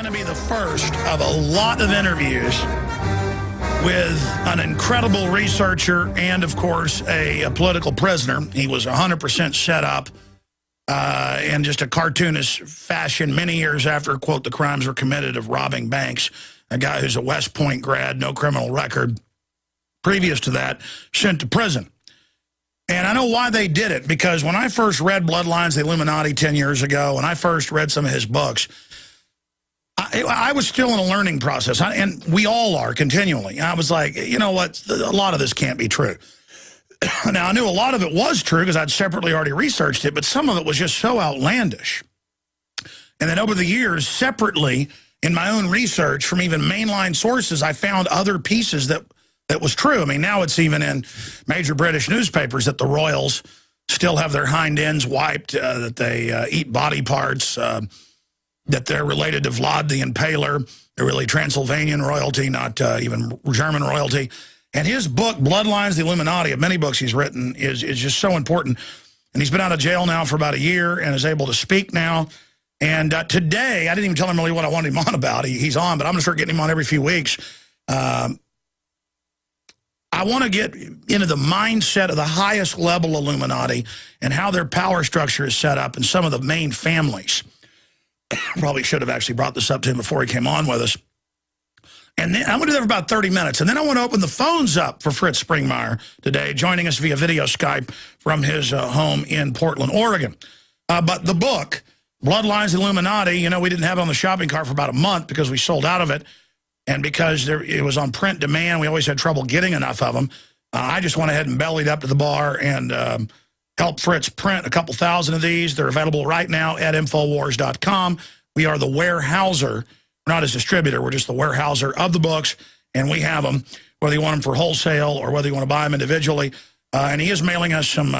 going to be the first of a lot of interviews with an incredible researcher and, of course, a political prisoner. He was 100% set up in just a cartoonish fashion many years after, quote, the crimes were committed of robbing banks. A guy who's a West Point grad, no criminal record. Previous to that, sent to prison. And I know why they did it, because when I first read Bloodlines, the Illuminati 10 years ago, and I first read some of his books, I was still in a learning process, and we all are continually. And I was like, you know what, a lot of this can't be true. Now, I knew a lot of it was true because I'd separately already researched it, but some of it was just so outlandish. And then over the years, separately, in my own research from even mainline sources, I found other pieces that was true. I mean, now it's even in major British newspapers that the royals still have their hind ends wiped, that they eat body parts, that they're related to Vlad the Impaler. They're really Transylvanian royalty, not even German royalty. And his book, Bloodlines, the Illuminati, of many books he's written, is just so important. And he's been out of jail now for about a year and is able to speak now. And today, I didn't even tell him really what I wanted him on about. He's on, but I'm going to start getting him on every few weeks. I want to get into the mindset of the highest level Illuminati and how their power structure is set up and some of the main families. Probably should have actually brought this up to him before he came on with us. And then I'm going to do that for about 30 minutes. And then I want to open the phones up for Fritz Springmeier today, joining us via video Skype from his home in Portland, Oregon. But the book, Bloodlines Illuminati, you know, we didn't have it on the shopping cart for about a month because we sold out of it. And because it was on print demand, we always had trouble getting enough of them. I just went ahead and bellied up to the bar and helped Fritz print a couple thousand of these. They're available right now at Infowars.com. We are the warehouser. We're not his distributor. We're just the warehouser of the books, and we have them, whether you want them for wholesale or whether you want to buy them individually. And he is mailing us some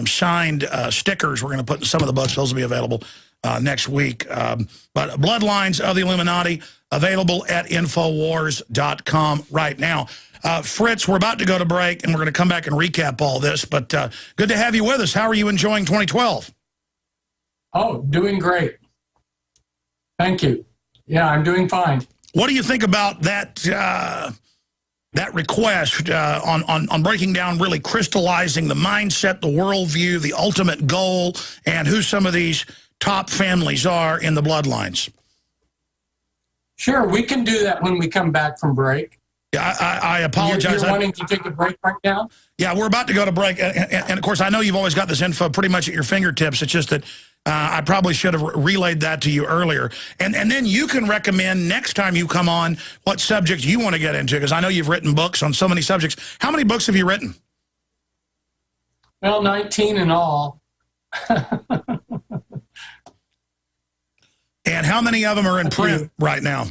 signed stickers we're going to put in some of the books. Those will be available next week. But Bloodlines of the Illuminati, available at Infowars.com right now. Fritz, we're about to go to break, and we're going to come back and recap all this. But good to have you with us. How are you enjoying 2012? Oh, doing great. Thank you. Yeah, I'm doing fine. What do you think about that that request on breaking down, really crystallizing the mindset, the worldview, the ultimate goal, and who some of these top families are in the Bloodlines? Sure, we can do that when we come back from break. Yeah, I apologize. You're wanting to take a break right now? Yeah, we're about to go to break. And of course, I know you've always got this info pretty much at your fingertips. It's just that I probably should have relayed that to you earlier. And then you can recommend next time you come on what subject you want to get into, because I know you've written books on so many subjects. How many books have you written? Well, 19 in all. And how many of them are in print right now?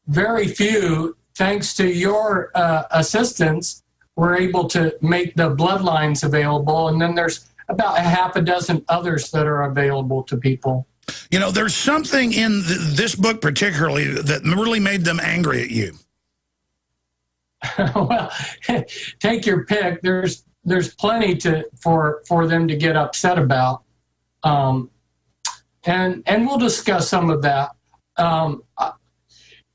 Very few. Thanks to your assistance, we're able to make the Bloodlines available, and then there's about a half a dozen others that are available to people. You know, there's something in this book particularly that really made them angry at you. Well, take your pick. There's plenty for them to get upset about, and we'll discuss some of that.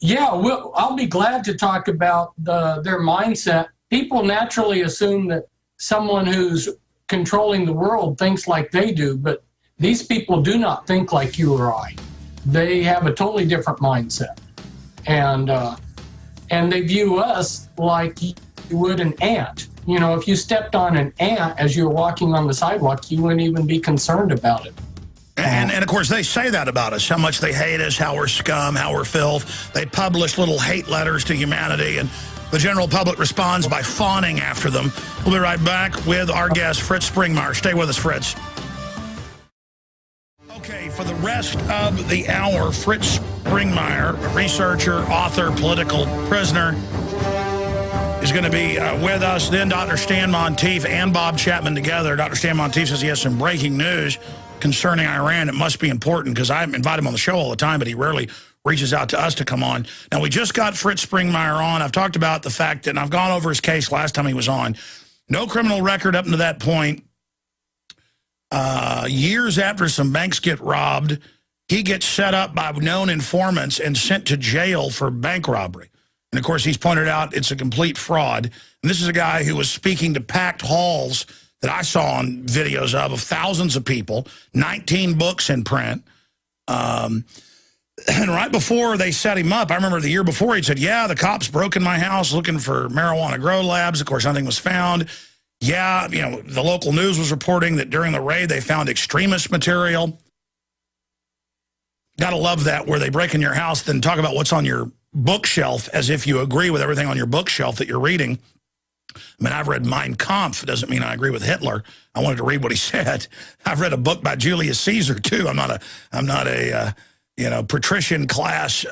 Yeah, I'll be glad to talk about their mindset. People naturally assume that someone who's controlling the world thinks like they do, but these people do not think like you or I. They have a totally different mindset, and they view us like you would an ant. You know, if you stepped on an ant as you were walking on the sidewalk, you wouldn't even be concerned about it. And of course, they say that about us, how much they hate us, how we're scum, how we're filth. They publish little hate letters to humanity, and the general public responds by fawning after them. We'll be right back with our guest, Fritz Springmeier. Stay with us, Fritz. Okay, for the rest of the hour, Fritz Springmeier, a researcher, author, political prisoner, is going to be with us. Then Dr. Stan Monteith and Bob Chapman together. Dr. Stan Monteith says he has some breaking news concerning Iran. It must be important because I invite him on the show all the time, but he rarely reaches out to us to come on. Now, we just got Fritz Springmeier on. I've talked about the fact that, and I've gone over his case last time he was on. No criminal record up to that point. Years after some banks get robbed, he gets set up by known informants and sent to jail for bank robbery. And, of course, he's pointed out it's a complete fraud. And this is a guy who was speaking to packed halls that I saw on videos of thousands of people, 19 books in print. And right before they set him up, I remember the year before, he said, yeah, the cops broke in my house looking for marijuana grow labs. Of course, nothing was found. Yeah, you know, the local news was reporting that during the raid, they found extremist material. Gotta love that, where they break in your house, then talk about what's on your bookshelf as if you agree with everything on your bookshelf that you're reading. I mean, I've read Mein Kampf. It doesn't mean I agree with Hitler. I wanted to read what he said. I've read a book by Julius Caesar, too. I'm not a you know, patrician class,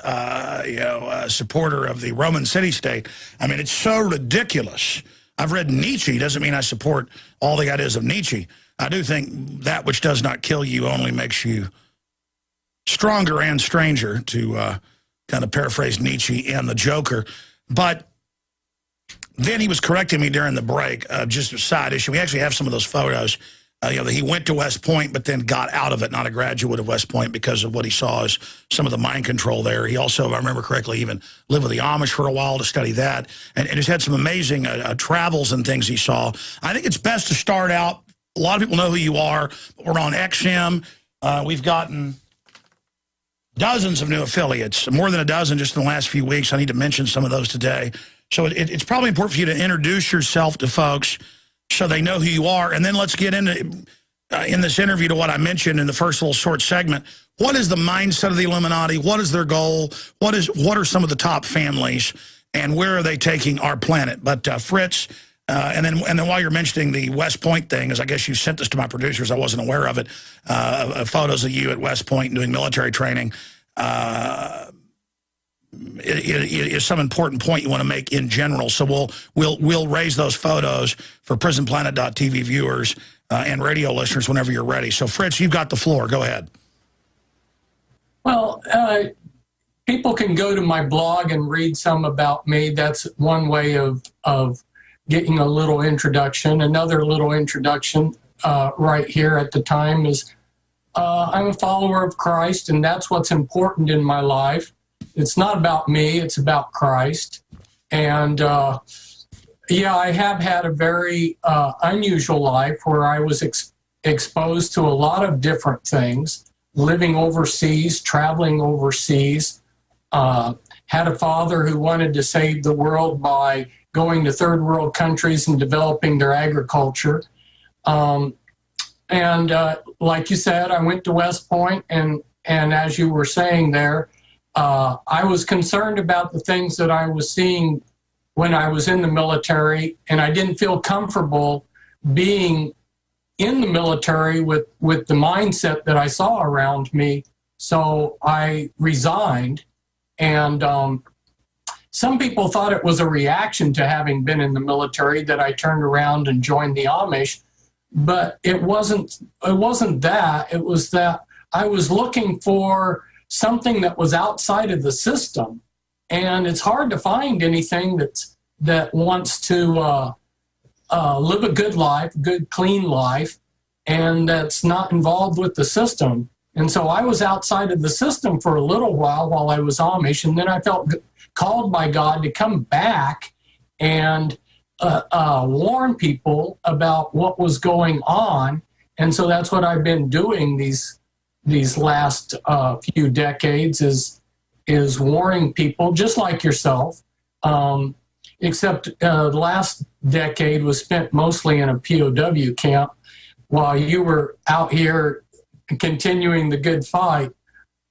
supporter of the Roman city-state. I mean, it's so ridiculous. I've read Nietzsche. Doesn't mean I support all the ideas of Nietzsche. I do think that which does not kill you only makes you stronger and stranger, to kind of paraphrase Nietzsche and the Joker. But then he was correcting me during the break, just a side issue. We actually have some of those photos. You know, that he went to West Point, but then got out of it, not a graduate of West Point, because of what he saw as some of the mind control there. He also, if I remember correctly, even lived with the Amish for a while to study that, and just had some amazing travels and things he saw. I think it's best to start out. A lot of people know who you are. We're on XM. We've gotten dozens of new affiliates, more than a dozen just in the last few weeks. I need to mention some of those today. So it's probably important for you to introduce yourself to folks so they know who you are. And then let's get into, in this interview, to what I mentioned in the first little short segment. What is the mindset of the Illuminati? What is their goal? What are some of the top families? And where are they taking our planet? But Fritz, and then while you're mentioning the West Point thing, as I guess you sent this to my producers, I wasn't aware of it, photos of you at West Point doing military training. It is some important point you want to make in general. So we'll raise those photos for PrisonPlanet.tv viewers and radio listeners whenever you're ready. So Fritz, you've got the floor. Go ahead. Well, people can go to my blog and read some about me. That's one way of getting a little introduction. Another little introduction right here at the time is I'm a follower of Christ, and that's what's important in my life. It's not about me, it's about Christ. And yeah, I have had a very unusual life where I was exposed to a lot of different things, living overseas, traveling overseas, had a father who wanted to save the world by going to third world countries and developing their agriculture. And like you said, I went to West Point, and as you were saying there, I was concerned about the things that I was seeing when I was in the military, and I didn't feel comfortable being in the military with the mindset that I saw around me. So I resigned, and some people thought it was a reaction to having been in the military that I turned around and joined the Amish, but it wasn't that. It was that I was looking for something that was outside of the system, and it's hard to find anything that wants to live a good life, good clean life, and that's not involved with the system. And so I was outside of the system for a little while I was Amish, and then I felt called by God to come back and warn people about what was going on. And so that's what I've been doing these last few decades, is warning people, just like yourself, except the last decade was spent mostly in a POW camp while you were out here continuing the good fight.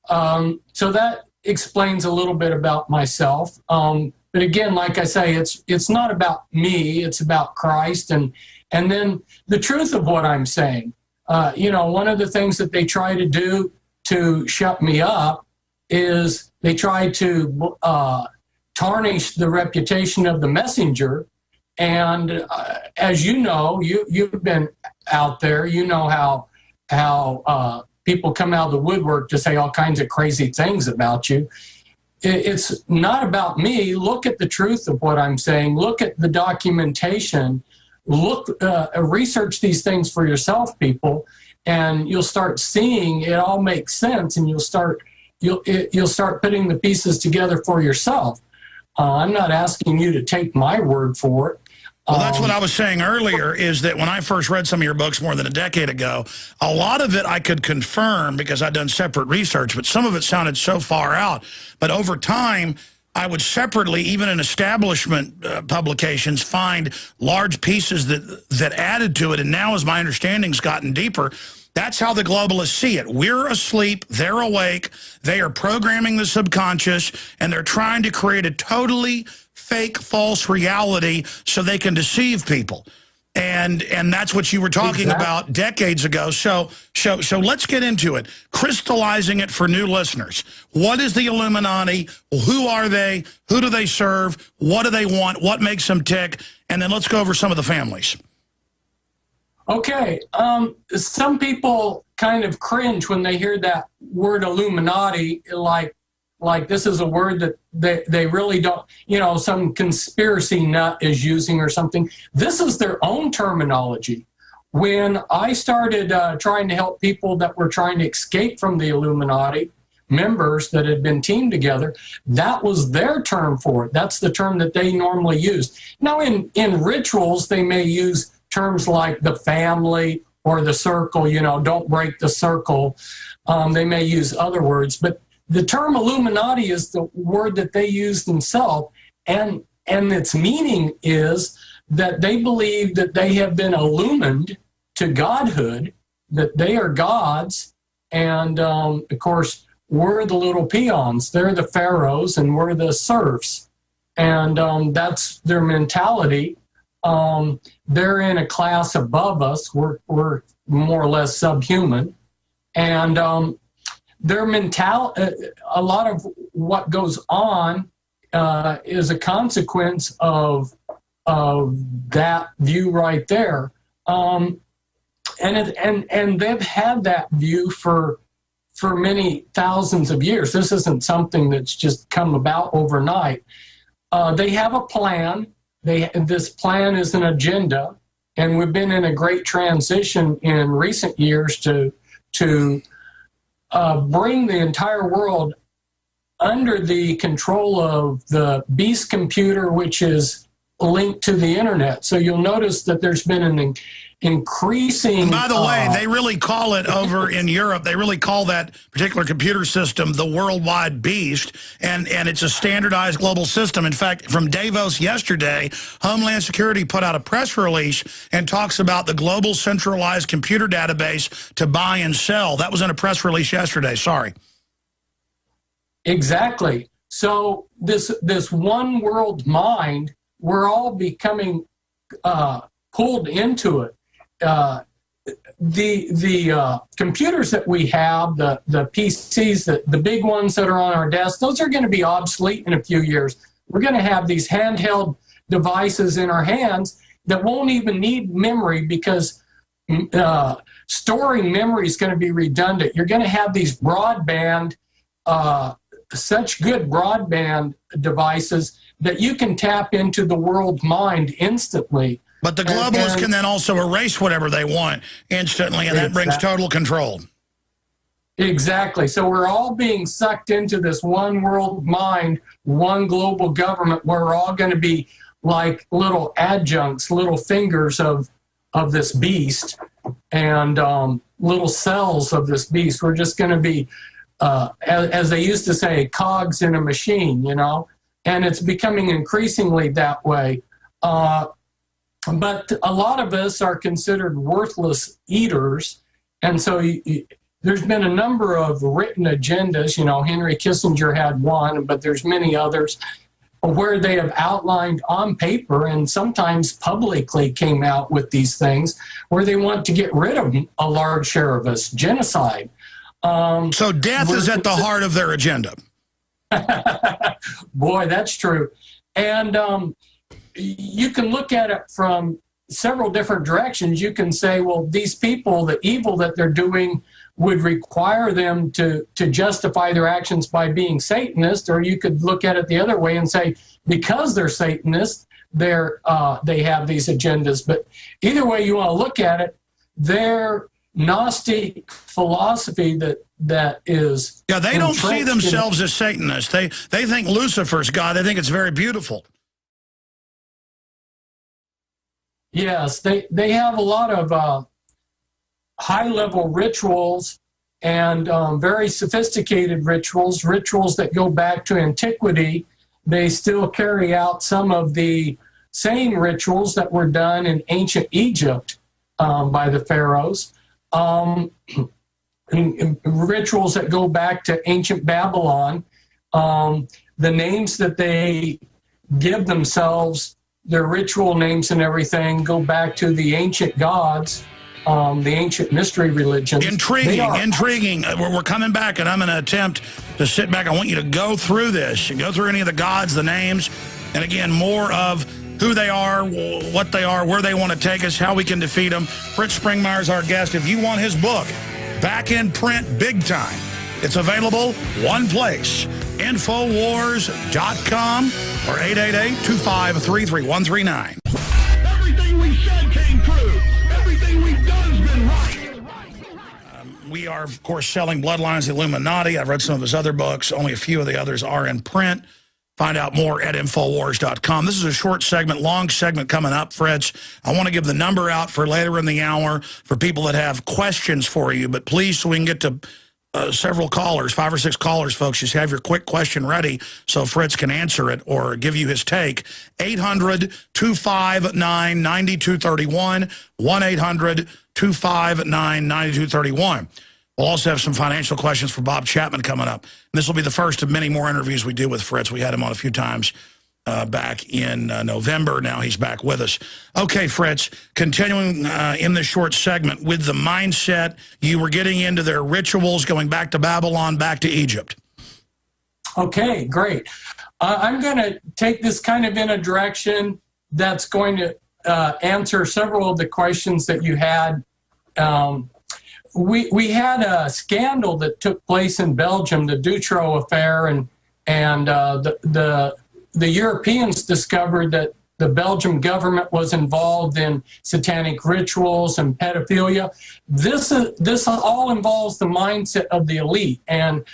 So that explains a little bit about myself. But again, like I say, it's not about me, it's about Christ, and then the truth of what I'm saying. You know, one of the things that they try to do to shut me up is they try to tarnish the reputation of the messenger. And as you know, you've been out there, you know how people come out of the woodwork to say all kinds of crazy things about you. It's not about me. Look at the truth of what I'm saying. Look at the documentation. Research these things for yourself, people. and you'll start seeing it all makes sense, and you'll start putting the pieces together for yourself. I'm not asking you to take my word for it. Well, that's what I was saying earlier, is that when I first read some of your books more than a decade ago, a lot of it I could confirm because I'd done separate research, but some of it sounded so far out. But over time, I would separately, even in establishment publications, find large pieces that added to it. And now, as my understanding's gotten deeper, that's how the globalists see it. We're asleep, they're awake, they are programming the subconscious, and they're trying to create a totally fake, false reality so they can deceive people. And that's what you were talking about decades ago. So let's get into it. Crystallizing it for new listeners. What is the Illuminati? Who are they? Who do they serve? What do they want? What makes them tick? And then let's go over some of the families. Okay. Some people kind of cringe when they hear that word Illuminati, like this is a word that they really don't, some conspiracy nut is using or something. This is their own terminology. When I started trying to help people that were trying to escape from the Illuminati, members that had been teamed together, that was their term for it. That's the term that they normally use. Now, in rituals, they may use terms like the family or the circle, don't break the circle. They may use other words, but the term Illuminati is the word that they use themselves, and its meaning is that they believe that they have been illumined to godhood, that they are gods, and of course, we're the little peons. They're the pharaohs, and we're the serfs, and that's their mentality. They're in a class above us. We're more or less subhuman, and their a lot of what goes on is a consequence of that view right there. And they've had that view for many thousands of years. This isn't something that's just come about overnight. They have a plan. This plan is an agenda, and we've been in a great transition in recent years to bring the entire world under the control of the beast computer, which is linked to the internet. So you'll notice that there's been an increasing... And by the way, they really call it over in Europe, they really call that particular computer system the worldwide beast, and it's a standardized global system. In fact, from Davos yesterday, Homeland Security put out a press release and talks about the global centralized computer database to buy and sell. That was in a press release yesterday, sorry. Exactly. So this one world mind, we're all becoming pulled into it. The computers that we have, the PCs, the big ones that are on our desks, those are going to be obsolete in a few years. We're going to have these handheld devices in our hands that won't even need memory, because storing memory is going to be redundant. You're going to have these broadband, such good broadband devices that you can tap into the world mind instantly. But the globalists can then also erase whatever they want instantly, and that brings total control. Exactly. So we're all being sucked into this one world mind, one global government, where we're all going to be like little adjuncts, little fingers of this beast, and little cells of this beast. We're just going to be, as they used to say, cogs in a machine, and it's becoming increasingly that way. But a lot of us are considered worthless eaters, and so there's been a number of written agendas. Henry Kissinger had one, but there's many others where they have outlined on paper and sometimes publicly came out with these things where they want to get rid of a large share of us, genocide. So death is at the heart of their agenda. Boy, that's true. And you can look at it from several different directions. You can say, well, these people, the evil that they're doing would require them to justify their actions by being Satanist, or you could look at it the other way and say, because they're Satanists, they have these agendas. But either way you want to look at it, they're Gnostic philosophy that is... Yeah, they don't see themselves as Satanists. They think Lucifer's God. They think it's very beautiful. Yes, they have a lot of high-level rituals and very sophisticated rituals that go back to antiquity. They still carry out some of the same rituals that were done in ancient Egypt by the pharaohs. Rituals that go back to ancient Babylon. The names that they give themselves, their ritual names and everything, go back to the ancient gods, the ancient mystery religions. Intriguing. We're coming back, and I'm going to attempt to sit back. I want you to go through this and go through any of the gods, the names, and again, more of who they are, what they are, where they want to take us, how we can defeat them. Fritz Springmeier is our guest. If you want his book, back in print, big time, it's available one place, Infowars.com or 888-253-3139. Everything we said came true. Everything we've done has been right. We are, of course, selling Bloodlines, the Illuminati. I've read some of his other books. Only a few of the others are in print. Find out more at Infowars.com. This is a short segment, long segment coming up, Fritz. I want to give the number out for later in the hour for people that have questions for you. But please, so we can get to several callers, 5 or 6 callers, folks, just have your quick question ready so Fritz can answer it or give you his take. 800-259-9231, 1-800-259-9231. We'll also have some financial questions for Bob Chapman coming up. And this will be the first of many more interviews we do with Fritz. We had him on a few times back in November. Now he's back with us. Okay, Fritz, continuing in this short segment with the mindset, you were getting into their rituals, going back to Babylon, back to Egypt. Okay, great. I'm going to take this kind of in a direction that's going to answer several of the questions that you had. We had a scandal that took place in Belgium, the Dutroux affair, and the Europeans discovered that the Belgian government was involved in satanic rituals and pedophilia. This all involves the mindset of the elite, and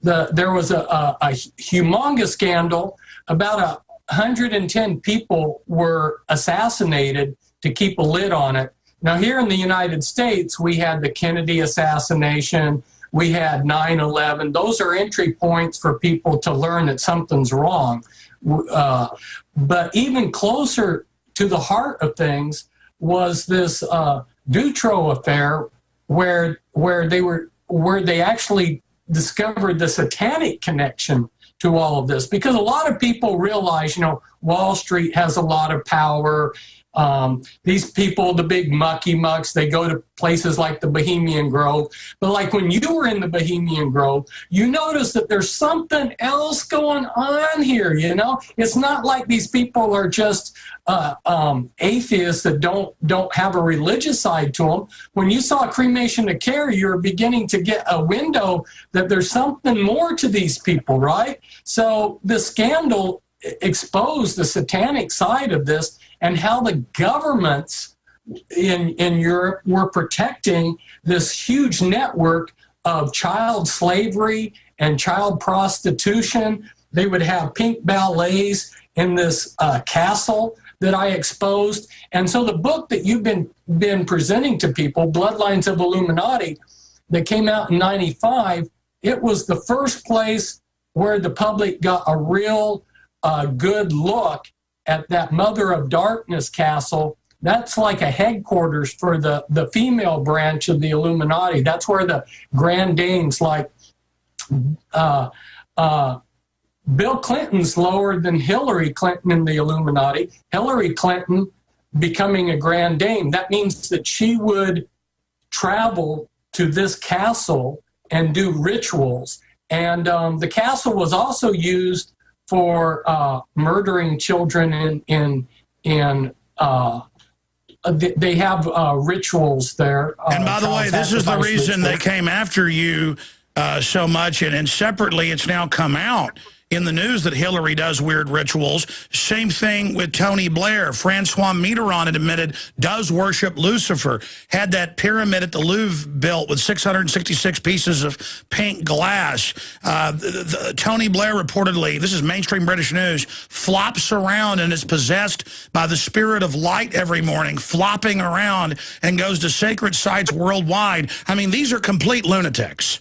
there was a humongous scandal. About 110 people were assassinated to keep a lid on it. Now, here in the United States, we had the Kennedy assassination, we had 9/11. Those are entry points for people to learn that something's wrong. But even closer to the heart of things was this Dutroux affair, where they actually discovered the satanic connection to all of this. Because a lot of people realize, Wall Street has a lot of power. These people, the big mucky mucks, they go to places like the Bohemian Grove. But like when you were in the Bohemian Grove, you notice that there's something else going on here, It's not like these people are just atheists that don't have a religious side to them. When you saw Cremation to Care, you're beginning to get a window that there's something more to these people, right? So the scandal exposed the satanic side of this and how the governments in Europe were protecting this huge network of child slavery and child prostitution. They would have pink ballets in this castle that I exposed. And so the book that you've been presenting to people, Bloodlines of Illuminati, that came out in '95, it was the first place where the public got a real good look at that Mother of Darkness castle. That's like a headquarters for the female branch of the Illuminati. That's where the grand dames like Bill Clinton's lower than Hillary Clinton in the Illuminati. Hillary Clinton becoming a grand dame, that means that she would travel to this castle and do rituals. And the castle was also used for murdering children they have rituals there. And by the way, this is the reason they came after you so much, and separately it's now come out in the news that Hillary does weird rituals. Same thing with Tony Blair. Francois Mitterrand had admitted does worship Lucifer. Had that pyramid at the Louvre built with 666 pieces of pink glass. Tony Blair reportedly, this is mainstream British news, flops around and is possessed by the spirit of light every morning, flopping around and goes to sacred sites worldwide. I mean, these are complete lunatics.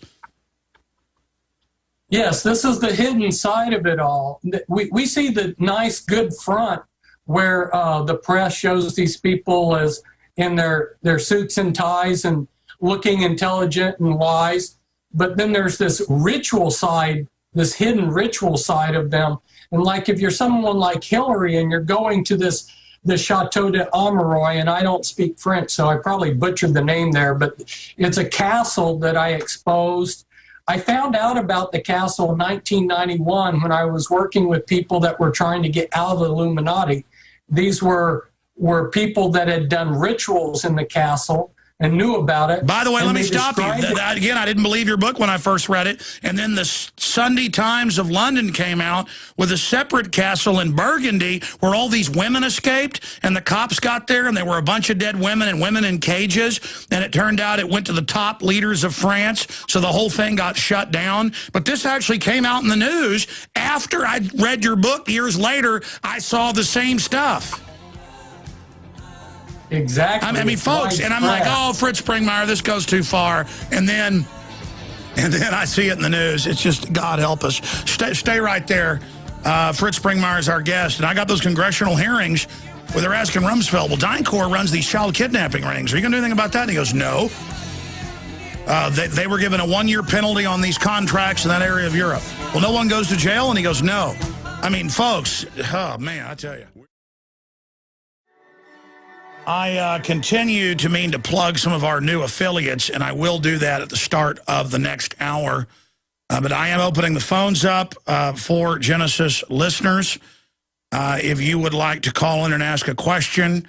Yes, this is the hidden side of it all. We see the nice, good front where the press shows these people as in their suits and ties and looking intelligent and wise. But then there's this ritual side, this hidden ritual side of them. And like if you're someone like Hillary and you're going to the Chateau de Amoroy, and I don't speak French, so I probably butchered the name there, but it's a castle that I exposed. I found out about the castle in 1991 when I was working with people that were trying to get out of the Illuminati. These were people that had done rituals in the castle and knew about it. By the way, let me stop you. Again, I didn't believe your book when I first read it. And then the Sunday Times of London came out with a separate castle in Burgundy where all these women escaped, and the cops got there, and there were a bunch of dead women and women in cages. And it turned out it went to the top leaders of France, so the whole thing got shut down. But this actually came out in the news after I read your book. Years later, I saw the same stuff. Exactly. I mean, folks, and I'm like, oh, Fritz Springmeier, this goes too far. And then I see it in the news. It's just, God help us. Stay right there. Fritz Springmeier is our guest. And I got those congressional hearings where they're asking Rumsfeld, well, DynCorp runs these child kidnapping rings. Are you going to do anything about that? And he goes, no. They were given a 1-year penalty on these contracts in that area of Europe. Well, no one goes to jail? And he goes, no. I mean, folks, oh, man, I tell you. I continue to mean to plug some of our new affiliates, and I will do that at the start of the next hour. But I am opening the phones up for Genesis listeners. If you would like to call in and ask a question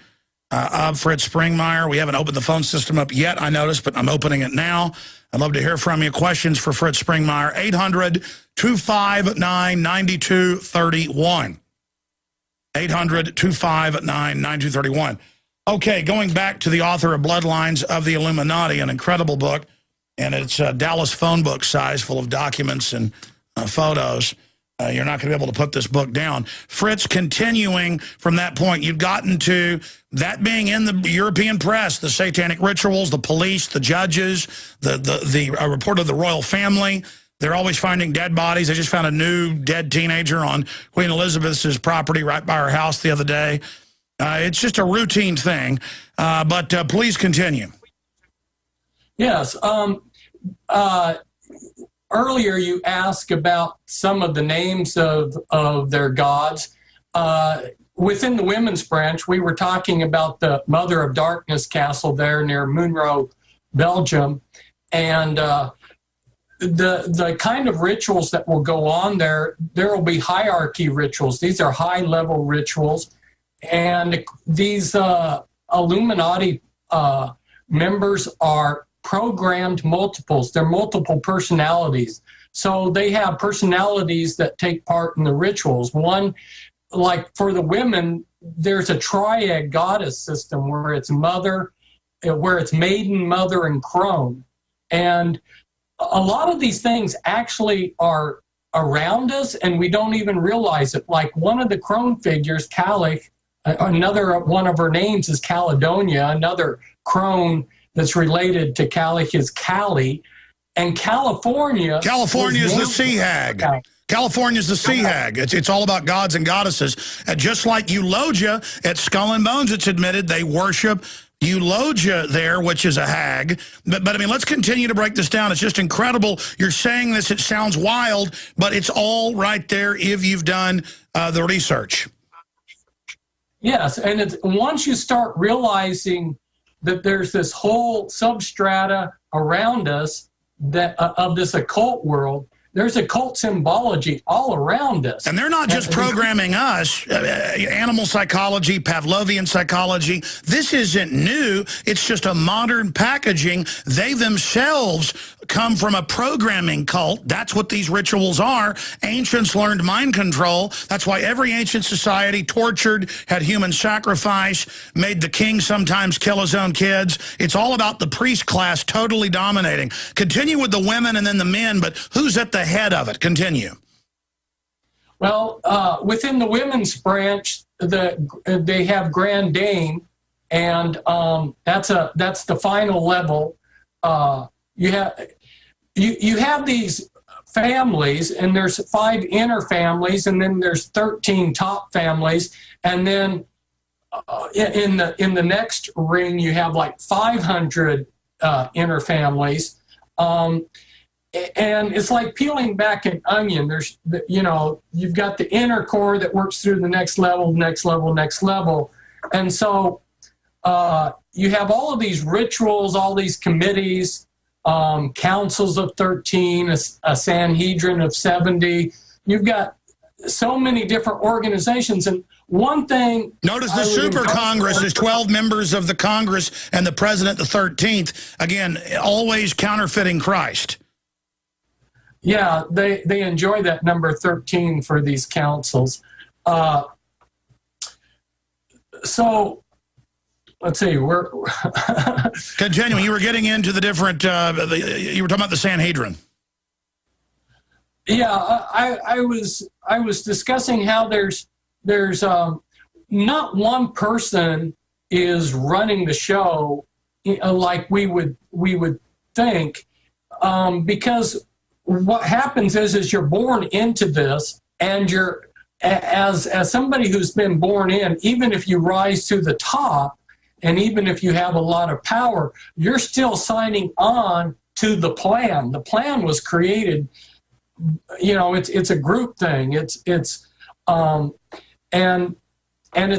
of Fritz Springmeier, we haven't opened the phone system up yet, I noticed, but I'm opening it now. I'd love to hear from you. Questions for Fritz Springmeier, 800-259-9231. 800-259-9231. Okay, going back to the author of Bloodlines of the Illuminati, an incredible book, and it's a Dallas phone book size full of documents and photos. You're not going to be able to put this book down. Fritz, continuing from that point, you've gotten to that being in the European press, the satanic rituals, the police, the judges, the report of the royal family. They're always finding dead bodies. They just found a new dead teenager on Queen Elizabeth's property right by her house the other day. It's just a routine thing, but please continue. Yes. Earlier you asked about some of the names of their gods. Within the women's branch, we were talking about the Mother of Darkness castle there near Munro, Belgium, and the kind of rituals that will go on there will be hierarchy rituals. These are high-level rituals. And these Illuminati members are programmed multiples. They're multiple personalities. So they have personalities that take part in the rituals. One, like for the women, there's a triad goddess system where it's maiden, mother, and crone. And a lot of these things actually are around us, and we don't even realize it. Like one of the crone figures, Calich, another one of her names is Caledonia. Another crone that's related to Calich is Cali. And California is the sea hag. California is the sea hag. It's all about gods and goddesses. Just like Eulogia at Skull and Bones, it's admitted they worship Eulogia there, which is a hag. But I mean, let's continue to break this down. It's just incredible. You're saying this, it sounds wild, but it's all right there if you've done the research. Yes, and once you start realizing that there's this whole substrata around us that of this occult world, there's occult symbology all around us. And they're not just programming us, animal psychology, Pavlovian psychology. This isn't new. It's just a modern packaging. They themselves come from a programming cult. That's what these rituals are. Ancients learned mind control. That's why every ancient society tortured, had human sacrifice, made the king sometimes kill his own kids. It's all about the priest class totally dominating. Continue with the women and then the men, but who's at the head of it? Continue. Well, within the women's branch, they have Grand Dame, and that's the final level. You have these families, and there's 5 inner families, and then there's 13 top families, and then in the next ring you have like 500 inner families. And it's like peeling back an onion. There's, you've got the inner core that works through the next level, next level, next level. And so you have all of these rituals, all these committees, councils of 13, a Sanhedrin of 70. You've got so many different organizations. And one thing... Notice the Super Congress is 12 members of the Congress and the President the 13th. Again, always counterfeiting Christ. Yeah, they enjoy that number 13 for these councils. So, let's see, we're... Continuing, you were getting into the different, you were talking about the Sanhedrin. Yeah, I was discussing how there's not one person is running the show like we would think, because what happens is you're born into this, and you're as somebody who's been born in, even if you rise to the top, and even if you have a lot of power, you're still signing on to the plan. The plan was created. It's a group thing. It's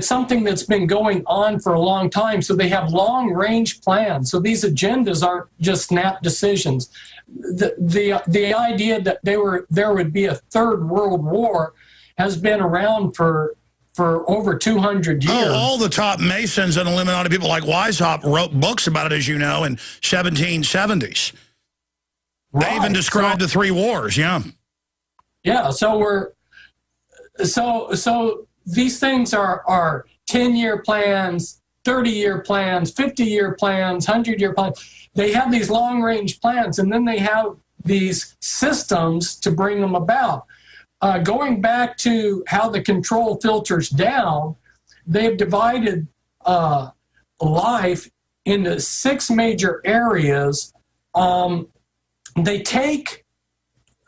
something that's been going on for a long time. So they have long range plans. So these agendas aren't just snap decisions. The idea that there would be a third world war has been around for over 200 years. Oh, all the top Masons and Illuminati people like Weishaupt wrote books about it, as you know, in 1770s. Right. They even described the 3 wars, yeah. Yeah, so these things are 10-year plans, 30-year plans, 50-year plans, 100-year plans. They have these long-range plans, and then they have these systems to bring them about. Going back to how the control filters down, they've divided life into 6 major areas. They take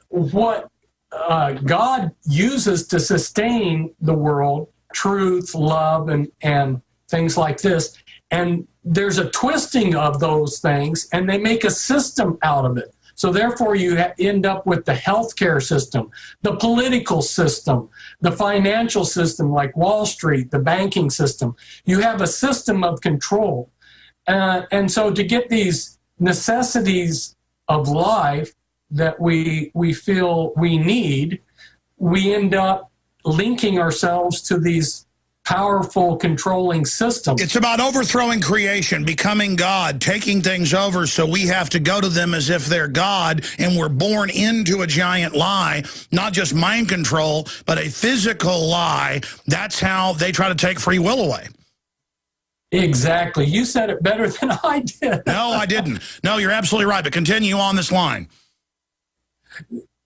what God uses to sustain the world, truth, love, and things like this, and there's a twisting of those things, and they make a system out of it. So therefore, you end up with the healthcare system, the political system, the financial system like Wall Street, the banking system. You have a system of control. And so to get these necessities of life that we feel we need, we end up linking ourselves to these powerful controlling systems. It's about overthrowing creation, becoming God, taking things over, so we have to go to them as if they're God, and we're born into a giant lie, not just mind control, but a physical lie. That's how they try to take free will away. Exactly. You said it better than I did. No, I didn't. No, you're absolutely right, but continue on this line.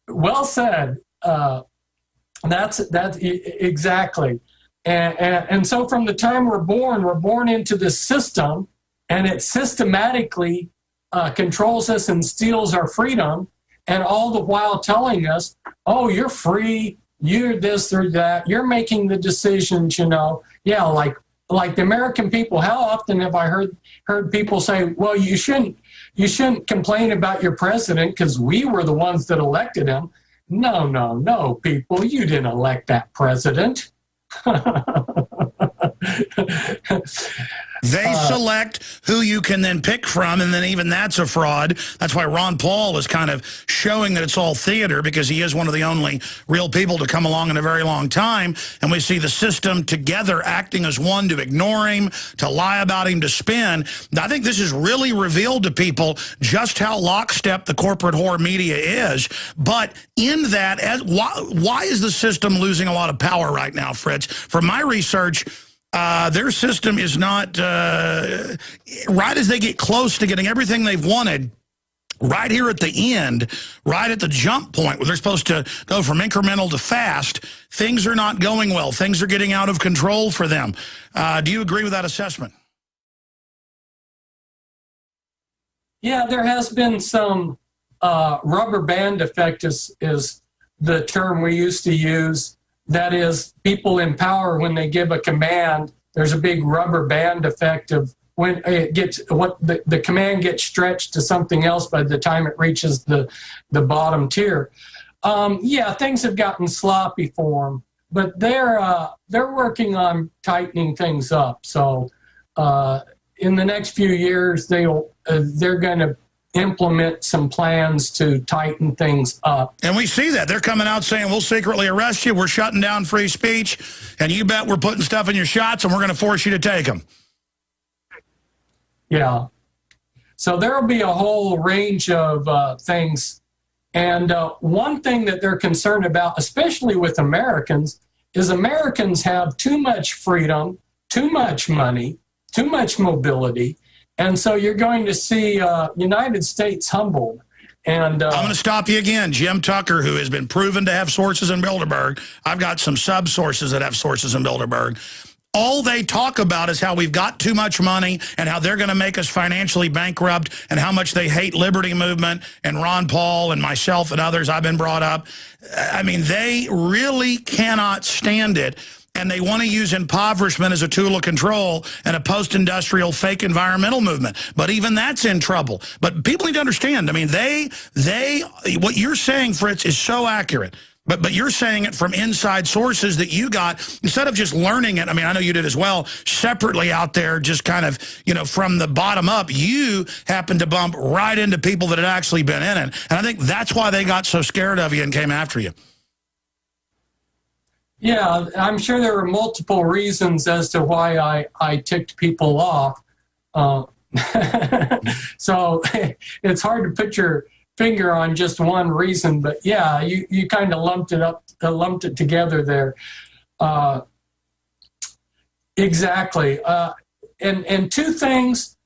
Well said. That's exactly. And so from the time we're born into this system, and it systematically controls us and steals our freedom, and all the while telling us, oh, you're free, you're this or that, you're making the decisions, Yeah, like the American people, how often have I heard people say, well, you shouldn't complain about your president because we were the ones that elected him. No, people, you didn't elect that president. They select who you can then pick from, and then even that's a fraud. That's why Ron Paul is kind of showing that it's all theater, because he is one of the only real people to come along in a very long time. And we see the system together acting as one to ignore him, to lie about him, to spin. I think this has really revealed to people just how lockstep the corporate whore media is. But in that, why is the system losing a lot of power right now, Fritz? From my research, their system is not, right as they get close to getting everything they've wanted, right here at the end, right at the jump point where they're supposed to go from incremental to fast, things are not going well. Things are getting out of control for them. Do you agree with that assessment? Yeah, there has been some rubber band effect is the term we used to use. That is, people in power, when they give a command, there's a big rubber band effect of when it gets, the command gets stretched to something else by the time it reaches the bottom tier. Yeah, things have gotten sloppy for them, but they're working on tightening things up. So in the next few years, they're going to implement some plans to tighten things up. And we see that. They're coming out saying, we'll secretly arrest you, we're shutting down free speech, and you bet we're putting stuff in your shots, and we're going to force you to take them. Yeah. So there will be a whole range of things. And one thing that they're concerned about, especially with Americans, is Americans have too much freedom, too much money, too much mobility. And so you're going to see United States humbled. And I'm going to stop you again. Jim Tucker, who has been proven to have sources in Bilderberg. I've got some sub-sources that have sources in Bilderberg. All they talk about is how we've got too much money and how they're going to make us financially bankrupt and how much they hate liberty movement, and Ron Paul and myself and others I've been brought up. I mean, they really cannot stand it. And they want to use impoverishment as a tool of control and a post-industrial fake environmental movement. But even that's in trouble. But people need to understand, I mean, what you're saying, Fritz, is so accurate. But you're saying it from inside sources that you got, instead of just learning it, I mean, I know you did as well, separately out there, just kind of, you know, from the bottom up, you happened to bump right into people that had actually been in it. And I think that's why they got so scared of you and came after you. Yeah, I'm sure there were multiple reasons as to why I ticked people off. So it's hard to put your finger on just one reason, but yeah, you kind of lumped it together there. Exactly. And two things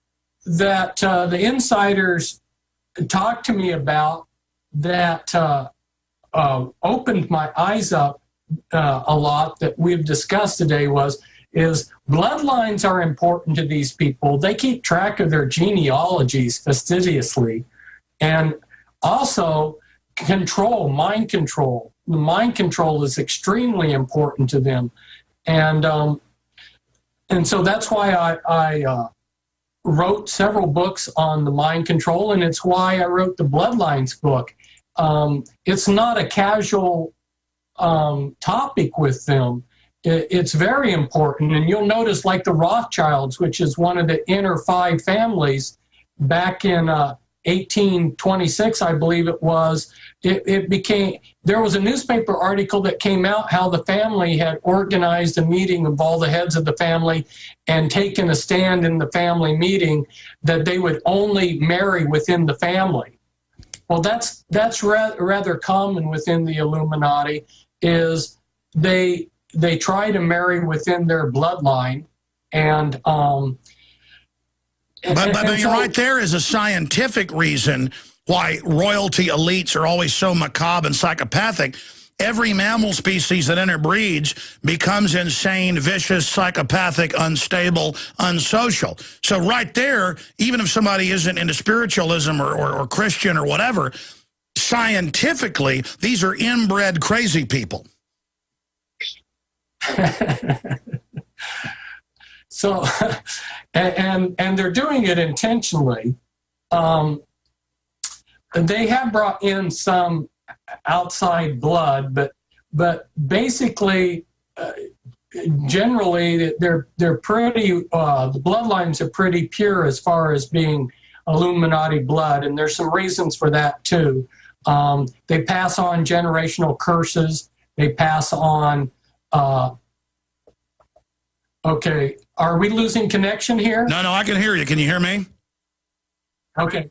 that the insiders talked to me about that opened my eyes up a lot that we've discussed today is bloodlines are important to these people. They keep track of their genealogies fastidiously. And also mind control. The mind control is extremely important to them. And so that's why I wrote several books on the mind control, and it's why I wrote the Bloodlines book. It's not a casual topic with them. It's very important, and you'll notice, like the Rothschilds, which is one of the inner five families, back in 1826, I believe it was, there was a newspaper article that came out how the family had organized a meeting of all the heads of the family and taken a stand in the family meeting that they would only marry within the family. Well, that's rather common within the Illuminati, is they try to marry within their bloodline, and but so, right there is a scientific reason why royalty elites are always so macabre and psychopathic. Every mammal species that interbreeds becomes insane, vicious, psychopathic, unstable, unsocial. So right there, even if somebody isn't into spiritualism or Christian or whatever, scientifically, these are inbred crazy people. So, and they're doing it intentionally. They have brought in some outside blood, but basically generally they're pretty, the bloodlines are pretty pure as far as being Illuminati blood, and there's some reasons for that too. They pass on generational curses. They pass on, okay, are we losing connection here? No, I can hear you. Can you hear me? Okay,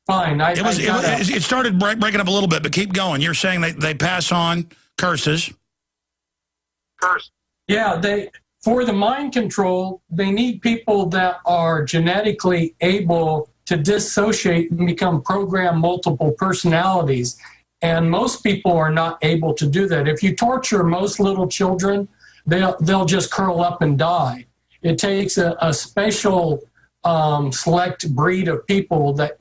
fine. It started breaking up a little bit, but keep going. You're saying they pass on curses. Yeah, for the mind control, they need people that are genetically able to dissociate and become programmed multiple personalities. And most people are not able to do that. If you torture most little children, they'll just curl up and die. It takes a special select breed of people that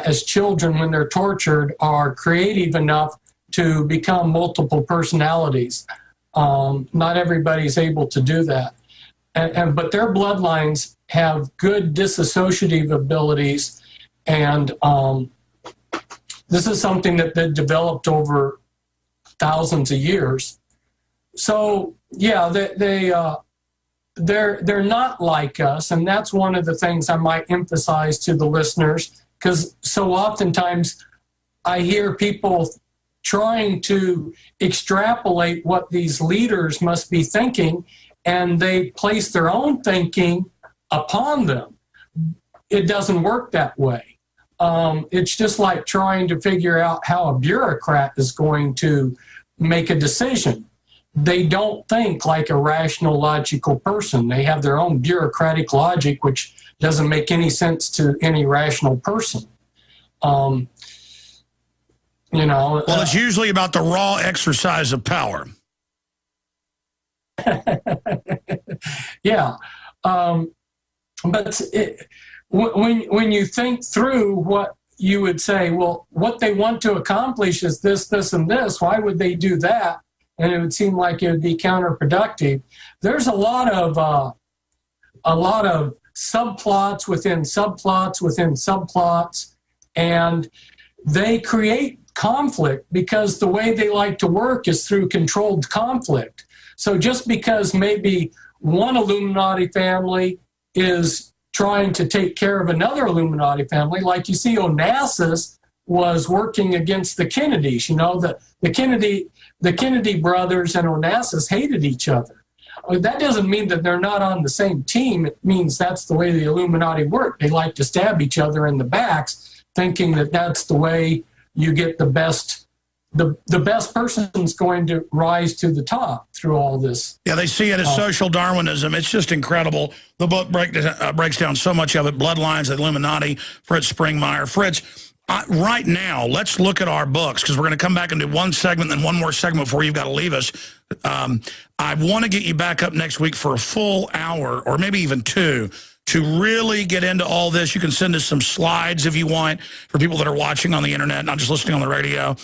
as children, when they're tortured, are creative enough to become multiple personalities. Not everybody's able to do that. But their bloodlines have good disassociative abilities, and this is something that they developed over thousands of years. So yeah, they're not like us, and that's one of the things I might emphasize to the listeners, because so oftentimes I hear people trying to extrapolate what these leaders must be thinking, and they place their own thinking upon them. It doesn't work that way. It's just like trying to figure out how a bureaucrat is going to make a decision. They don't think like a rational, logical person. They have their own bureaucratic logic, which doesn't make any sense to any rational person. Well, it's usually about the raw exercise of power. Yeah. But when you think through what you would say, well, what they want to accomplish is this, this, and this. Why would they do that? And it would seem like it would be counterproductive. There's a lot of subplots within subplots within subplots, and they create conflict because the way they like to work is through controlled conflict. So just because maybe one Illuminati family is trying to take care of another Illuminati family, like you see Onassis was working against the Kennedys. The Kennedy brothers and Onassis hated each other. That doesn't mean that they're not on the same team. It means that's the way the Illuminati work. They like to stab each other in the backs, thinking that that's the way you get the best. The best person's going to rise to the top through all this. Yeah, they see it as social Darwinism. It's just incredible. The book breaks down so much of it. Bloodlines, the Illuminati, Fritz Springmeier. Fritz, right now, let's look at our books, because we're going to come back and do one segment, then one more segment before you've got to leave us. I want to get you back up next week for a full hour, or maybe even two, to really get into all this. You can send us some slides if you want, for people that are watching on the internet, not just listening on the radio,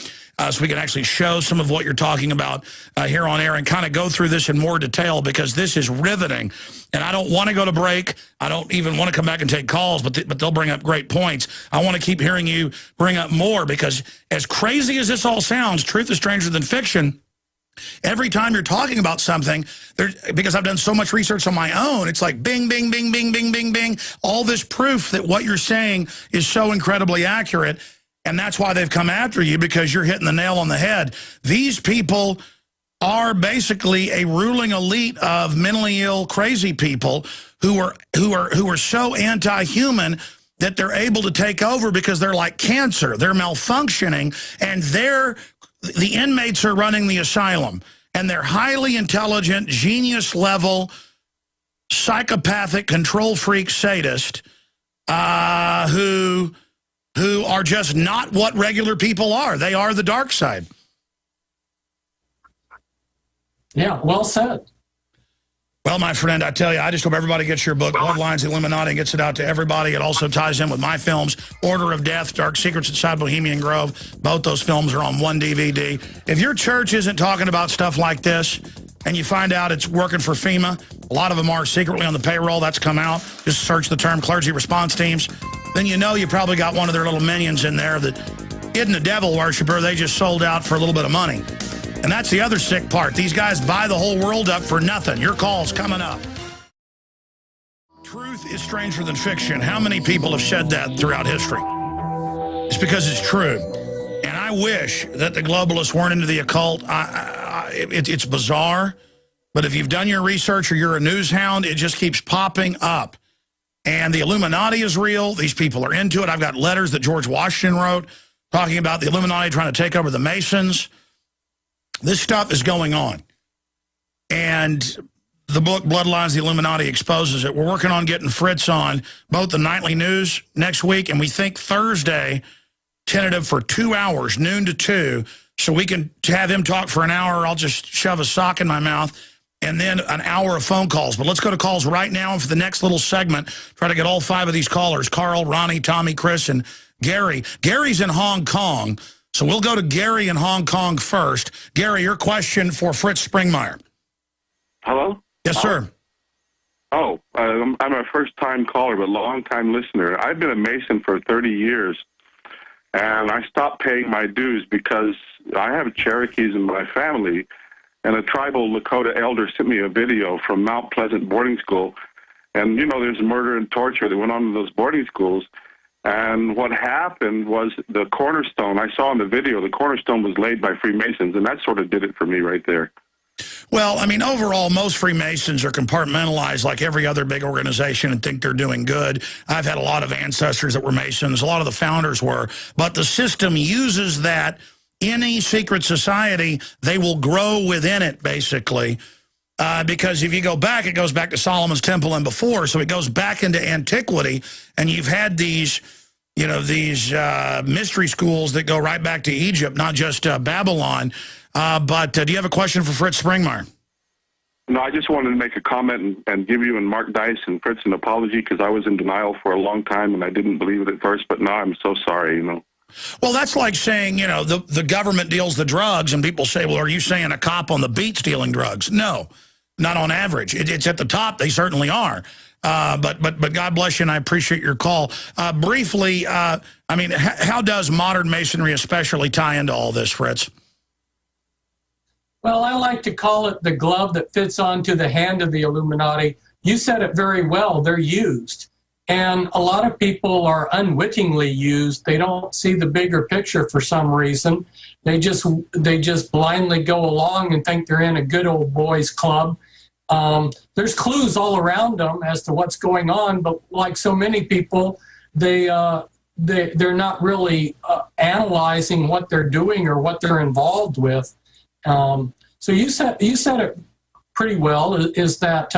so we can actually show some of what you're talking about here on air and kind of go through this in more detail, because this is riveting. And I don't want to go to break. I don't even want to come back and take calls, but they'll bring up great points. I want to keep hearing you bring up more, because as crazy as this all sounds, truth is stranger than fiction. Every time you're talking about something, because I've done so much research on my own, it's like bing, bing, bing, bing, bing, bing, bing. All this proof that what you're saying is so incredibly accurate. And that's why they've come after you, because you're hitting the nail on the head. These people are basically a ruling elite of mentally ill, crazy people who are so anti-human that they're able to take over, because they're like cancer. They're malfunctioning, and the inmates are running the asylum, and they're highly intelligent, genius-level, psychopathic, control freak sadists who are just not what regular people are. They are the dark side. Yeah, well said. Well, my friend, I tell you, I just hope everybody gets your book, Bloodlines, Illuminati, and gets it out to everybody. It also ties in with my films, Order of Death, Dark Secrets Inside Bohemian Grove. Both those films are on one DVD. If your church isn't talking about stuff like this, and you find out it's working for FEMA, a lot of them are secretly on the payroll, that's come out. Just search the term clergy response teams. Then you know you probably got one of their little minions in there that isn't a devil worshiper. They just sold out for a little bit of money. And that's the other sick part. These guys buy the whole world up for nothing. Your call's coming up. Truth is stranger than fiction. How many people have said that throughout history? It's because it's true. And I wish that the globalists weren't into the occult. It's bizarre. But if you've done your research or you're a news hound, it just keeps popping up. And the Illuminati is real. These people are into it. I've got letters that George Washington wrote talking about the Illuminati trying to take over the Masons. This stuff is going on. And the book, Bloodlines, the Illuminati exposes it. We're working on getting Fritz on both the nightly news next week, and we think Thursday, tentative for 2 hours, noon to 2, so we can have him talk for an hour. I'll just shove a sock in my mouth, and then an hour of phone calls. But let's go to calls right now, and for the next little segment, try to get all 5 of these callers, Carl, Ronnie, Tommy, Chris, and Gary. Gary's in Hong Kong, so we'll go to Gary in Hong Kong first. Gary, your question for Fritz Springmeier. Hello? Yes, sir. I'm a first-time caller, but long-time listener. I've been a Mason for 30 years, and I stopped paying my dues because I have Cherokees in my family, and a tribal Lakota elder sent me a video from Mount Pleasant boarding school, and, you know, there's murder and torture that went on in those boarding schools, and what happened was the cornerstone, I saw in the video, the cornerstone was laid by Freemasons, and that sort of did it for me right there. Well, I mean, overall, most Freemasons are compartmentalized like every other big organization and think they're doing good. I've had a lot of ancestors that were Masons. A lot of the founders were. But the system uses that. Any secret society, they will grow within it, basically. Because if you go back, it goes back to Solomon's Temple and before. So it goes back into antiquity. And you've had these, you know, these mystery schools that go right back to Egypt, not just Babylon. But do you have a question for Fritz Springmeier? No, I just wanted to make a comment and give you and Mark Dice and Fritz an apology because I was in denial for a long time and I didn't believe it at first, but now I'm so sorry, you know. Well, that's like saying, you know, the government deals the drugs and people say, well, are you saying a cop on the beat's dealing drugs? No, not on average. It's at the top. They certainly are. But God bless you, and I appreciate your call. Briefly, I mean, how does modern Masonry especially tie into all this, Fritz? Well, I like to call it the glove that fits onto the hand of the Illuminati. You said it very well. They're used. And a lot of people are unwittingly used. They don't see the bigger picture for some reason. They just blindly go along and think they're in a good old boys club. There's clues all around them as to what's going on, but like so many people, they're not really analyzing what they're doing or what they're involved with. So you said it pretty well, is that,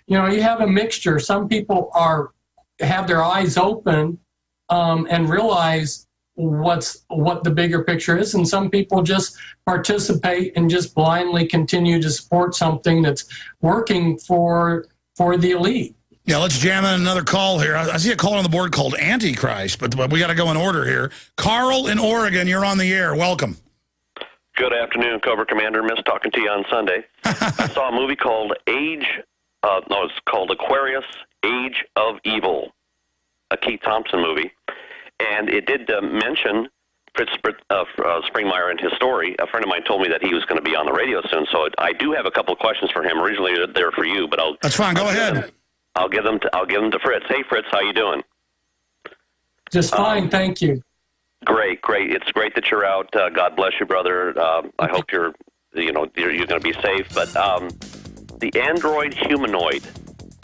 you know, you have a mixture. Some people have their eyes open and realize what the bigger picture is, and some people just participate and just blindly continue to support something that's working for the elite. Yeah, let's jam in another call here. I see a call on the board called Antichrist, but we got to go in order here. Carl in Oregon, you're on the air. Welcome. Good afternoon, Cobra Commander. Missed talking to you on Sunday. I saw a movie called it's called Aquarius, Age of Evil, a Keith Thompson movie. And it did mention Fritz Springmeier and his story. A friend of mine told me that he was going to be on the radio soon, so I do have a couple of questions for him. Originally, they're for you, but That's fine. Go ahead. I'll give them to Fritz. Hey, Fritz, how you doing? Just fine, thank you. Great. It's great that you're out. God bless you, brother. I hope you're going to be safe. But the android humanoid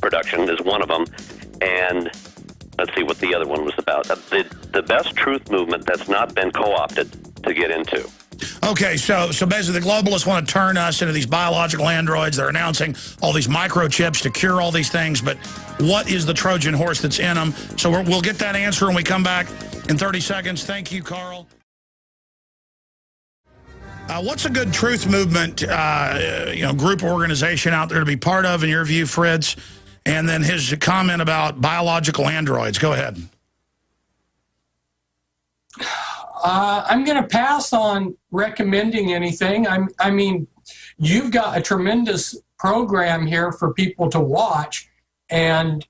production is one of them, and let's see what the other one was about. The best truth movement that's not been co-opted to get into. Okay, so basically the globalists want to turn us into these biological androids. They're announcing all these microchips to cure all these things, but what is the Trojan horse that's in them? So we'll get that answer when we come back in 30 seconds. Thank you, Carl. What's a good truth movement, group or organization out there to be part of, in your view, Fritz? And then his comment about biological androids. Go ahead. I'm going to pass on recommending anything. I mean, you've got a tremendous program here for people to watch, and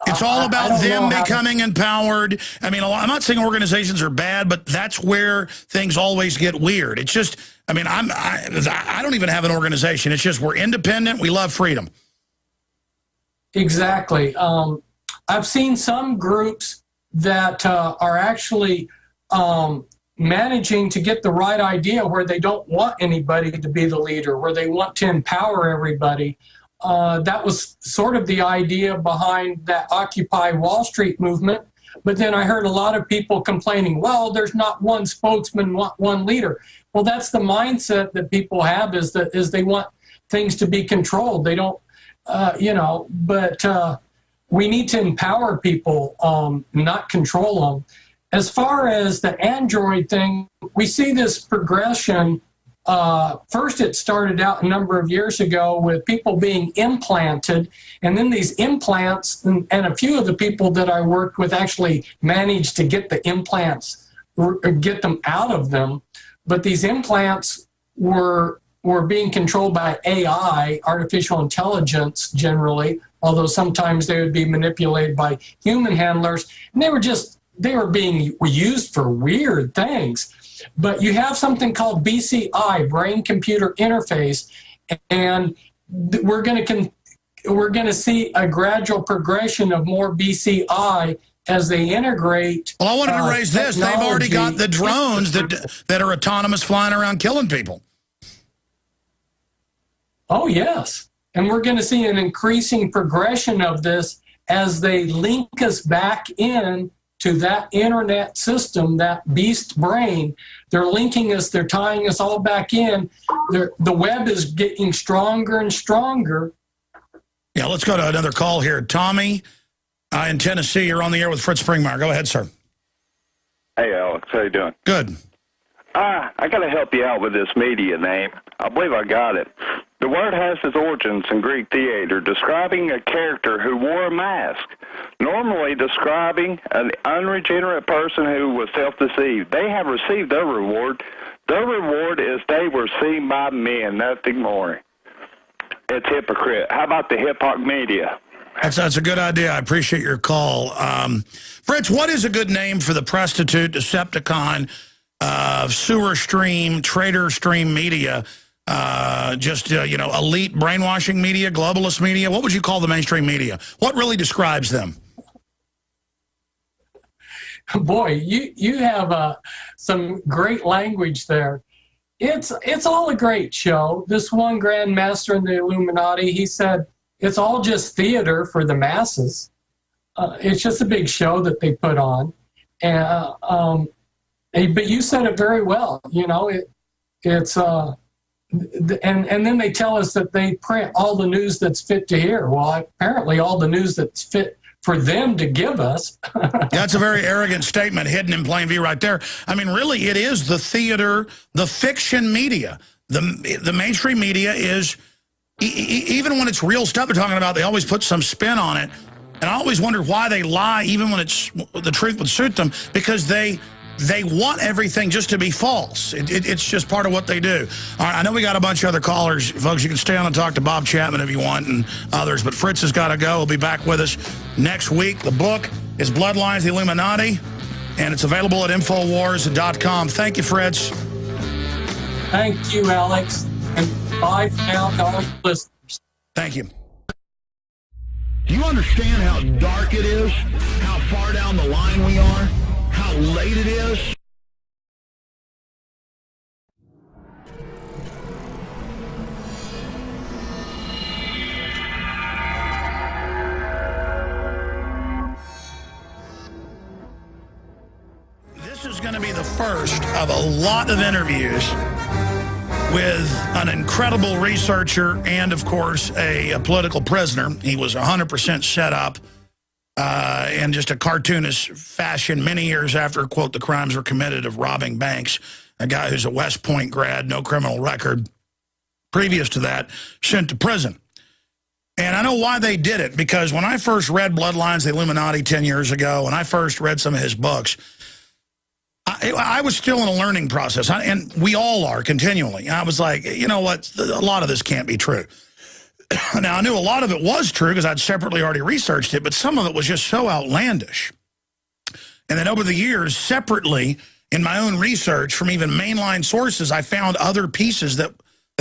It's all about them becoming empowered. I mean, I'm not saying organizations are bad, but that's where things always get weird. It's just, I mean, I don't even have an organization. It's just we're independent. We love freedom. Exactly. I've seen some groups that are actually managing to get the right idea where they don't want anybody to be the leader, where they want to empower everybody. That was sort of the idea behind that Occupy Wall Street movement. But then I heard a lot of people complaining, well, there's not one spokesman, one leader. Well, that's the mindset that people have, is they want things to be controlled. They don't, but we need to empower people, not control them. As far as the Android thing, we see this progression. First, it started out a number of years ago with people being implanted, and then these implants, and a few of the people that I worked with actually managed to get the implants, get them out of them. But these implants were being controlled by AI, artificial intelligence generally, although sometimes they would be manipulated by human handlers, and they were being used for weird things. But you have something called BCI, brain-computer interface, and we're going to see a gradual progression of more BCI as they integrate. Well, I wanted to raise this. They've already got the drones that are autonomous, flying around killing people. Oh, yes. And we're going to see an increasing progression of this as they link us back in to that internet system, that beast brain. They're linking us, they're tying us all back in. The web is getting stronger and stronger. Yeah, let's go to another call here. Tommy in Tennessee, you're on the air with Fritz Springmeier. Go ahead, sir. Hey, Alex, how you doing? Good. I got to help you out with this media name. I believe I got it. The word has its origins in Greek theater, describing a character who wore a mask, normally describing an unregenerate person who was self-deceived. They have received their reward. Their reward is they were seen by men, nothing more. It's hypocrite. How about the hip-hop media? That's a good idea. I appreciate your call. Fritz, what is a good name for the prostitute, Decepticon, sewer stream, traitor stream media, elite brainwashing media, globalist media? What would you call the mainstream media? What really describes them? Boy, you have some great language there. It's all a great show. This one Grand Master in the Illuminati, he said, it's all just theater for the masses. It's just a big show that they put on. And but you said it very well. You know, it's and then they tell us that they print all the news that's fit to hear. Well, apparently all the news that's fit for them to give us. That's a very arrogant statement, hidden in plain view right there. I mean, really, it is the theater, the fiction media. The mainstream media is, even when it's real stuff they're talking about, they always put some spin on it. And I always wonder why they lie, even when the truth would suit them, because they want everything just to be false. It's just part of what they do. All right, I know we got a bunch of other callers. Folks, you can stay on and talk to Bob Chapman if you want and others, but Fritz has got to go. He'll be back with us next week. The book is Bloodlines, the Illuminati, and it's available at Infowars.com. Thank you, Fritz. Thank you, Alex. And bye for now to all the listeners. Thank you. Do you understand how dark it is? How far down the line we are? How late it is? This is going to be the first of a lot of interviews with an incredible researcher and, of course, a political prisoner. He was 100% set up in just a cartoonish fashion many years after, quote, the crimes were committed of robbing banks. A guy who's a West Point grad, no criminal record. Previous to that, sent to prison. And I know why they did it, because when I first read Bloodlines, the Illuminati 10 years ago, when I first read some of his books, I was still in a learning process, and we all are continually. And I was like, you know what, a lot of this can't be true. Now, I knew a lot of it was true because I'd separately already researched it, but some of it was just so outlandish. And then over the years, separately, in my own research from even mainline sources, I found other pieces that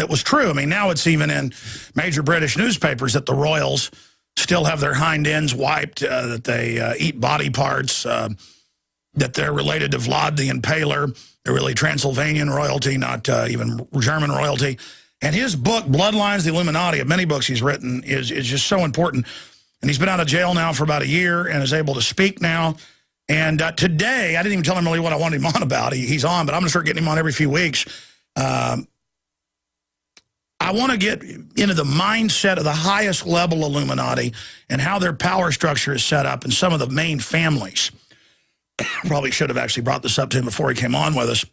was true. I mean, now it's even in major British newspapers that the royals still have their hind ends wiped, that they eat body parts, that they're related to Vlad the Impaler. They're really Transylvanian royalty, not even German royalty. And his book, Bloodlines, the Illuminati, of many books he's written, is just so important. And he's been out of jail now for about a year and is able to speak now. And today, I didn't even tell him really what I wanted him on about. He's on, but I'm going to start getting him on every few weeks. I want to get into the mindset of the highest level Illuminati and how their power structure is set up and some of the main families. Probably should have actually brought this up to him before he came on with us.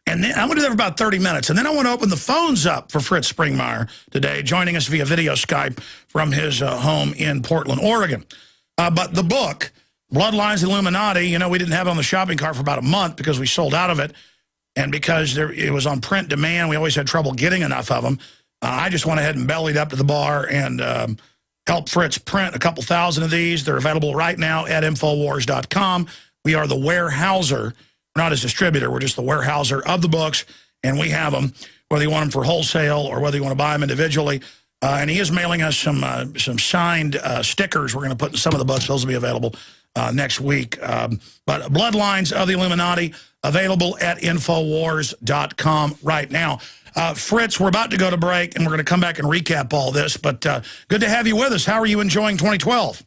And then I'm going to do that for about 30 minutes. And then I want to open the phones up for Fritz Springmeier today, joining us via video Skype from his home in Portland, Oregon. But the book, Bloodlines, Illuminati, you know, we didn't have it on the shopping cart for about a month because we sold out of it. And because it was on print demand, we always had trouble getting enough of them. I just went ahead and bellied up to the bar and helped Fritz print a couple thousand of these. They're available right now at Infowars.com. We are the warehouser. We're not his distributor. We're just the warehouser of the books. And we have them, whether you want them for wholesale or whether you want to buy them individually. And he is mailing us some signed stickers we're going to put in some of the books. Those will be available next week. But Bloodlines of the Illuminati, available at Infowars.com right now. Fritz, we're about to go to break, and we're going to come back and recap all this. But good to have you with us. How are you enjoying 2012?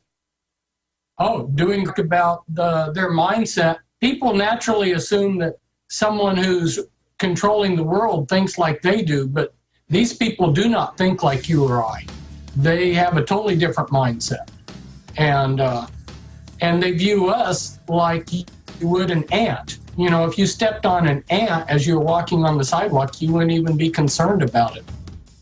Oh, doing about their mindset. People naturally assume that someone who's controlling the world thinks like they do, but these people do not think like you or I. They have a totally different mindset. And they view us like you would an ant. You know, if you stepped on an ant as you were walking on the sidewalk, you wouldn't even be concerned about it.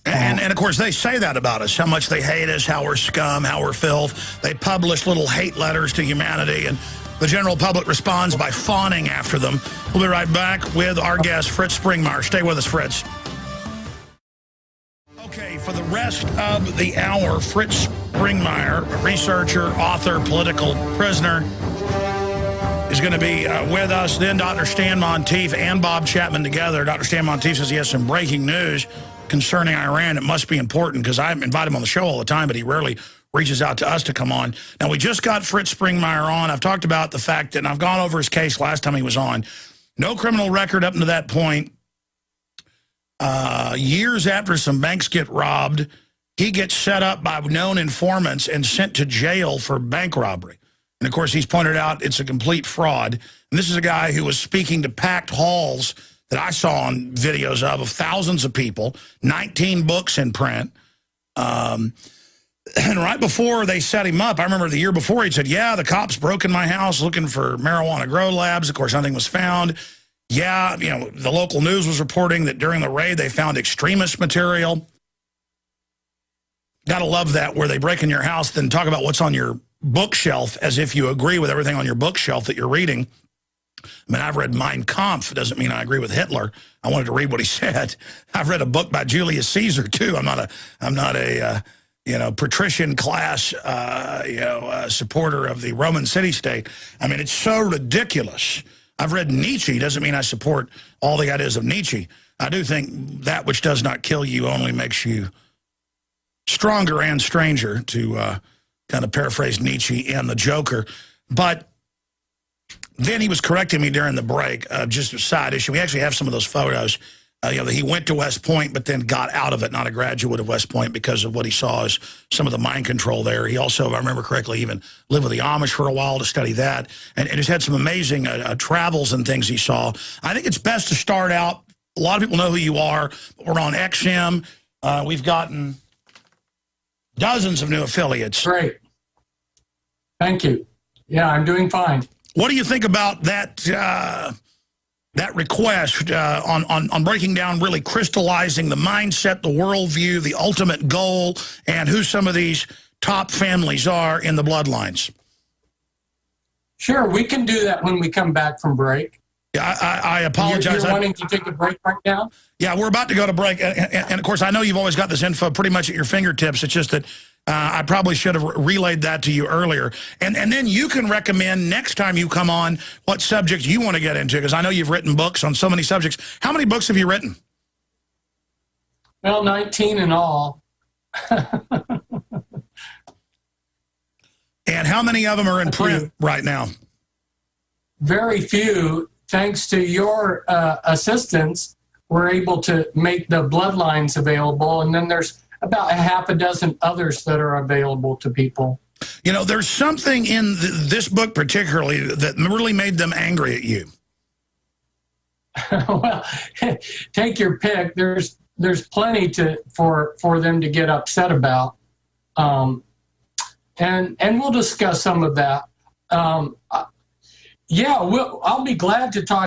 And of course, they say that about us, how much they hate us, how we're scum, how we're filth. They publish little hate letters to humanity, and the general public responds by fawning after them. We'll be right back with our guest, Fritz Springmeier. Stay with us, Fritz. Okay, for the rest of the hour, Fritz Springmeier, a researcher, author, political prisoner, is going to be with us. Then Dr. Stan Monteith and Bob Chapman together. Dr. Stan Monteith says he has some breaking news concerning Iran. It must be important because I invite him on the show all the time, but he rarely reaches out to us to come on. Now, we just got Fritz Springmeier on. I've talked about the fact that, and I've gone over his case last time he was on. No criminal record up to that point. Years after some banks get robbed, he gets set up by known informants and sent to jail for bank robbery. And, of course, he's pointed out it's a complete fraud. And this is a guy who was speaking to packed halls that I saw on videos of thousands of people, 19 books in print. And right before they set him up, I remember the year before, he said, yeah, the cops broke in my house looking for marijuana grow labs. Of course, nothing was found. Yeah, you know, the local news was reporting that during the raid they found extremist material. Gotta love that, where they break in your house, then talk about what's on your bookshelf as if you agree with everything on your bookshelf that you're reading. I mean, I've read Mein Kampf. It doesn't mean I agree with Hitler. I wanted to read what he said. I've read a book by Julius Caesar too. I'm not a you know, patrician class supporter of the Roman city-state. I mean, it's so ridiculous. I've read Nietzsche. Doesn't mean I support all the ideas of Nietzsche. I do think that which does not kill you only makes you stronger and stranger, to kind of paraphrase Nietzsche and the Joker. But then he was correcting me during the break, just a side issue. We actually have some of those photos. You know, that he went to West Point but then got out of it, not a graduate of West Point, because of what he saw as some of the mind control there. He also, if I remember correctly, even lived with the Amish for a while to study that. And he's had some amazing travels and things he saw. I think it's best to start out. A lot of people know who you are. We're on XM. We've gotten dozens of new affiliates. Great. Thank you. Yeah, I'm doing fine. What do you think about that that request on breaking down, really crystallizing the mindset, the worldview, the ultimate goal, and who some of these top families are in the bloodlines? Sure, we can do that when we come back from break. Yeah, I apologize. You're wanting to take a break right now? Yeah, we're about to go to break. And of course, I know you've always got this info pretty much at your fingertips. It's just that I probably should have relayed that to you earlier. And then you can recommend next time you come on what subject you want to get into, because I know you've written books on so many subjects. How many books have you written? Well, 19 in all. And how many of them are in print right now? Very few. Thanks to your assistance, we're able to make the Bloodlines available, and then there's about a half a dozen others that are available to people. You know, there's something in this book particularly that really made them angry at you. Well, take your pick. There's plenty for them to get upset about, and we'll discuss some of that. Yeah, I'll be glad to talk